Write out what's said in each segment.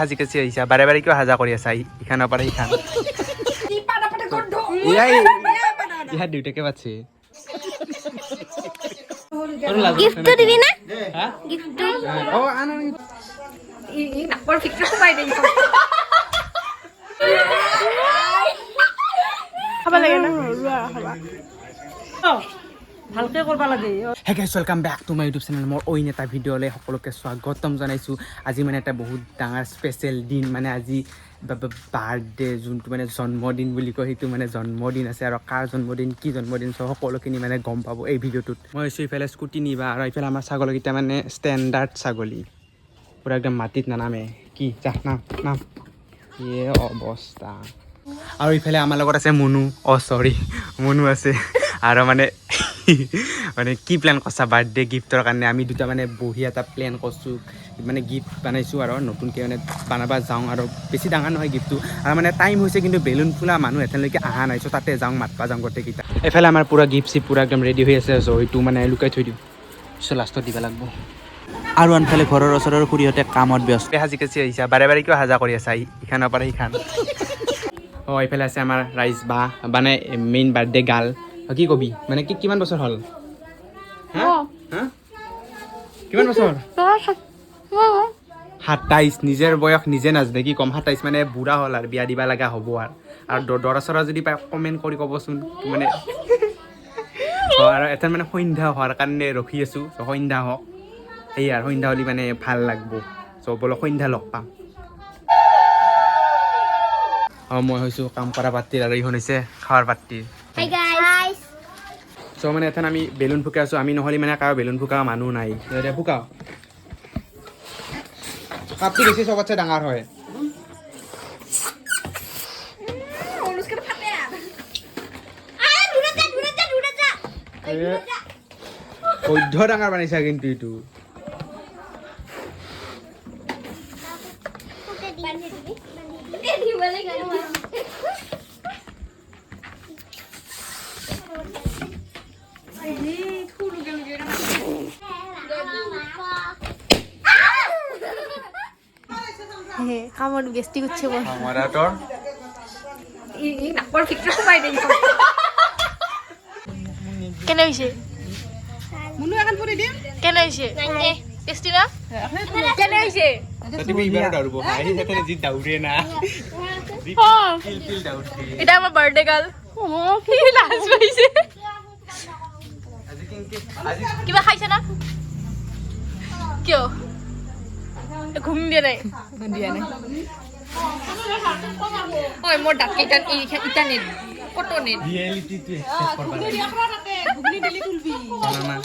হাজি কেছি আহিছা বাৰে বাৰে কিয় হাজা কৰি আছা ইখানৰ পৰা ইখান ইহা দুইটাকে পাচ্ছে গিফটটো দিবি না হা গিফটটো ও আনো ই নাকৰ ভিতৰত সোমাই দে খাব লাগে না ভালকে কৰবা লাগে hey guys welcome back to my YouTube channel মোৰ অইন এটা ভিডিঅ'লৈ সকলোকে স্বাগতম জনাইছোঁ আজি মানে এটা বহুত ডাঙৰ স্পেচিয়েল দিন মানে আজি বাৰ্থডে যোনটো মানে জন্মদিন বুলি কয় সেইটো মানে জন্মদিন আছে আৰু কাৰ জন্মদিন কি জন্মদিন চব সকলোখিনি মানে গম পাব এই ভিডিঅ'টোত মই আছোঁ ইফালে স্কুটি নিবা আৰু ইফালে আমাৰ ছাগলীকেইটা মানে ষ্টেণ্ডাৰ্ড ছাগলী পূৰা একদম মাটিত নানামে কি যা নাম নাম এই অৱস্থা আৰু ইফালে আমাৰ লগত আছে মুনু চৰি মুনু আছে আৰু মানে মানে কি প্লেন কৰিছা বাৰ্থডে গিফ্টৰ কাৰণে আমি দুটা মানে বঢ়িয়া এটা প্লেন কৰিছোঁ মানে গিফ্ট বনাইছোঁ আৰু নতুনকৈ মানে বনাব যাওঁ আৰু বেছি ডাঙৰ নহয় গিফ্টটো আৰু মানে টাইম হৈছে কিন্তু বেলুন ফুলা মানুহ এতিয়ালৈকে অহা নাই চ' তাতে যাওঁ মাতবা যাওঁ গোটেইকেইটা এফালে আমাৰ পূৰা গিফ্ট চিফ্ট পূৰা একদম ৰেডি হৈ আছে চ' এইটো মানে লুকাই থৈ দিওঁ চ' লাষ্টত দিব লাগিব আৰু আনফালে ঘৰৰ ওচৰৰ খুৰীহঁতে কামত ব্যস্ত হাজি কেছি আহিছা বাৰে বাৰে কিয় হাজা কৰি আছা ইখানৰ পৰা সিখান এইফালে আছে আমাৰ ৰাইজ বা মানে মেইন বাৰ্থডে গাৰ্ল কি কবি মানে কি কিমান বছৰ হ'ল কিমান বছৰ 27 নিজৰ বয়স নিজে নাজানে কি ক'ম 27 মানে বুঢ়া হ'ল আৰু বিয়া দিবা লগা হ'ব আৰু দৰা চৰা যদি পাই কমেণ্ট কৰি ক'বচোন মানে আৰু এটা মানে সন্ধ্যা হোৱাৰ কাৰণে ৰখি আছোঁ সন্ধ্যা হওক সেই আৰু সন্ধ্যা হ'লে মানে ভাল লাগব চ' বোলো সন্ধ্যা লগ পাম মই হৈছোঁ কাম কৰা পাৰ্টিৰ আৰু এইখন হৈছে খাৱাৰ পাৰ্টিৰ হাই গাইস চ' মানে এথেন আমি বেলুন ফুকাই আছোঁ আমি নহ'লে মানে কাৰো বেলুন ফুকা মানুহ নাই এতিয়া ফুকাও কাপটো বেছি চবতছে ডাঙৰ হয় বৈধ্য ডাঙৰ বনাইছা কিন্তু এইটো কামত গেষ্টি উঠছে মোৰ আমাৰ তোৰ ই নাকৰ ভিতৰত সোমাই দে কেনে হৈছে মুনু এখন পৰি দিম কেনে হৈছে টেষ্টি না কেনে হৈছে তুমি ইবাৰ দাউৰিব আহি হেতেনে জি দাউৰে না কিল দাউৰে এটা আমাৰ বাৰ্থডে গাৰ্ল কি লাজ পাইছে আজি কিবা খাইছে না কিয় ঘুম দিয়া নাই ঐ মোৰ দাঁত কেইটা ইটা নেট কত নেট ৰিয়েলিটিটো একচেপ্ট কৰবা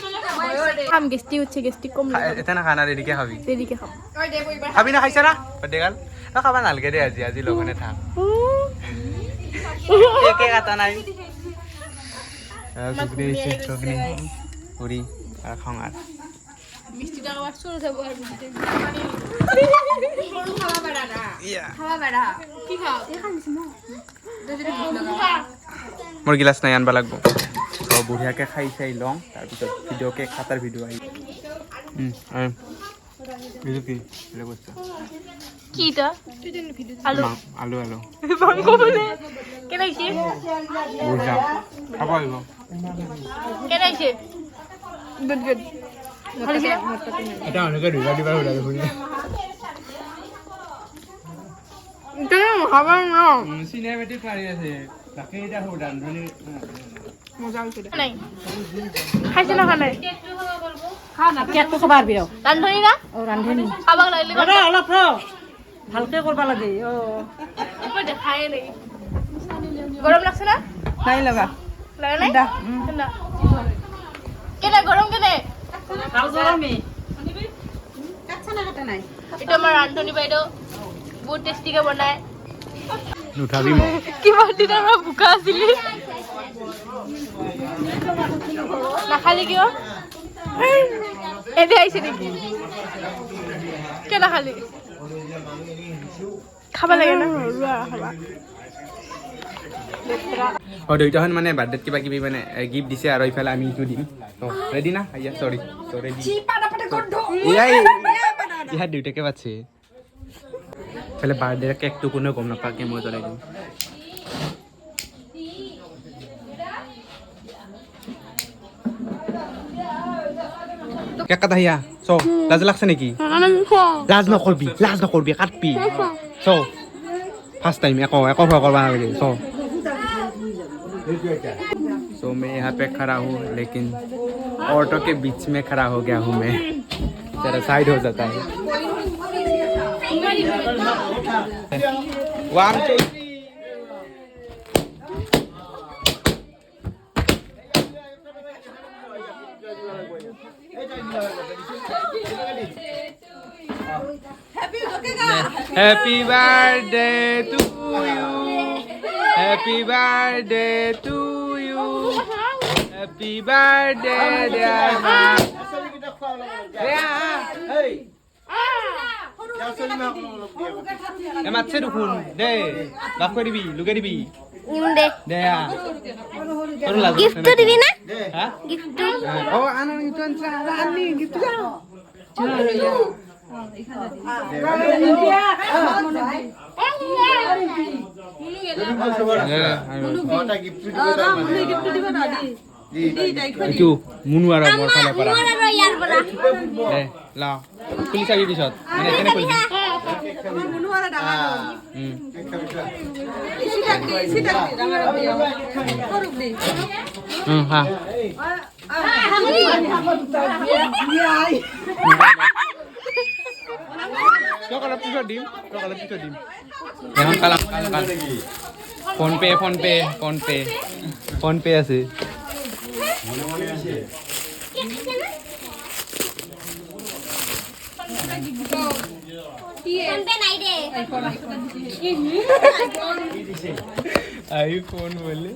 কাম গেষ্টি উঠছে গেষ্টি কম এটা না খানা দেৰিকে খাবি দেৰিকে খাম খাবি না খাইছা না বাৰ্থডে গাৰ্ল খাবা নালগে দে আজি লগনে থাক একে কাটা নাই চগনি পুৰি আৰু খঙাৰ মিষ্টিটা আবাৰ চলে যাবো আৰ মোৰ গিলাচ নাই আনবা লাগব বঢ়িয়াকে খাই চাই লওঁ তাৰপিছত ভিডিঅ'কে খাতাৰ ভিডিঅ' আহি কিটা আলু আলু আলু মাংস বলে কেনে হইছে বঢ়িয়া খাব আহিব কেনে হইছে গুড গুড এটা অনেকে দুইবাৰ দিবা ওলালে শুনি খাবাৰ না চিনেমেটিক মাৰি আছে তাকে এটা হ'ব ৰান্ধনি মজা হৈছে দে নাই খাইছে না খালে খা না কেকটো খাব পাৰবি ৰান্ধনি না ৰান্ধনি খাবাক লাগলে অলপ ৰ ভালকে কৰবা লাগে মই দেখাই নাই গরম লাগছে না নাই লগা লাগা নাই দা না কেনে গরম কেনে খাও গৰমে এটা আমাৰ ৰান্ধনি বাইদেউ বহুত টেষ্টিকে বনায় নুঠাবি মই কিমান দিনৰ পৰা ভোকা আছিলি নাখালি কিয় এনে আহিছে নেকি কিয় নাখালি খাব লাগে না দুইটাখন মানে বাৰ্থডেত কিবা কিবি মানে গিফ্ট দিছে আৰু ইফালে আমি ইটো দিম ৰেডি না আইয়া চৰি ৰেডি ইহা দুইটাকে পাচ্ছে এইফালে বাৰ্থডেৰ কেকটো কোনেও গম নাপাকে মই জ্বলাই দিম কেক কাটা হিয়া চ লাজ লাগছে নেকি লাজ নকৰবি কাটবি চ ফাৰ্ষ্ট টাইম একো ভয় কৰবা নালাগে চ तो मैं यहाँ पे खड़ा हूँ लेकिन ऑटो के बीच में खड़ा हो गया हूँ मैं जरा साइड हो जाता है One, two, three. Happy birthday to you. Happy birthday to you. Happy birthday, dear mom. মাছে দেখোন দে বাক কৈ দিবি লুকাই দিবি দে গিফট দিবি না হ্যাঁ গিফট ও আনো গিফট আনি গিফট এইটো মুনু আৰু মোৰ ফালৰ পৰা দে লা খুলি চাবি পিছত মানে কেনে খুলি হা চকলেট পিছত দিম এখন কালাম ফোন পে আছে আইফোন বলে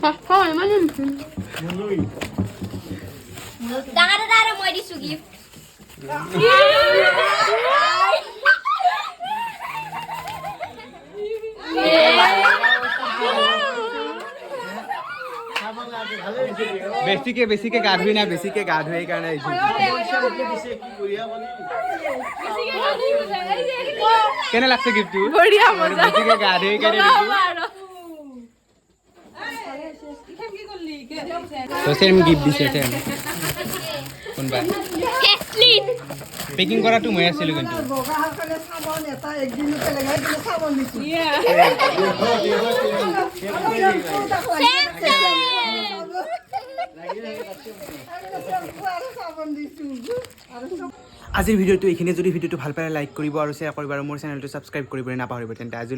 ডাঙৰ দাদা মই দিছো গিফট বেছিকে গা ধুই না বেছিকে গা ধুই কাৰণে কেনে লাগছে গিফ্টটো বঢ়িয়া মজা বেছিকে গা ধুই কাৰণে তো সেম গিফট দিছে সেম কোনবা পেকিং কৰাটো মই আছিলো কিন্তু আজিৰ ভিডিঅ'টো এইখিনি যদি ভিডিঅ'টো ভাল পালে লাইক কৰিব আৰু শ্বেয়াৰ কৰিব আৰু মোৰ চেনেলটো ছাবস্ক্ৰাইব কৰিবলৈ নাপাহৰিব তেন্তে আজি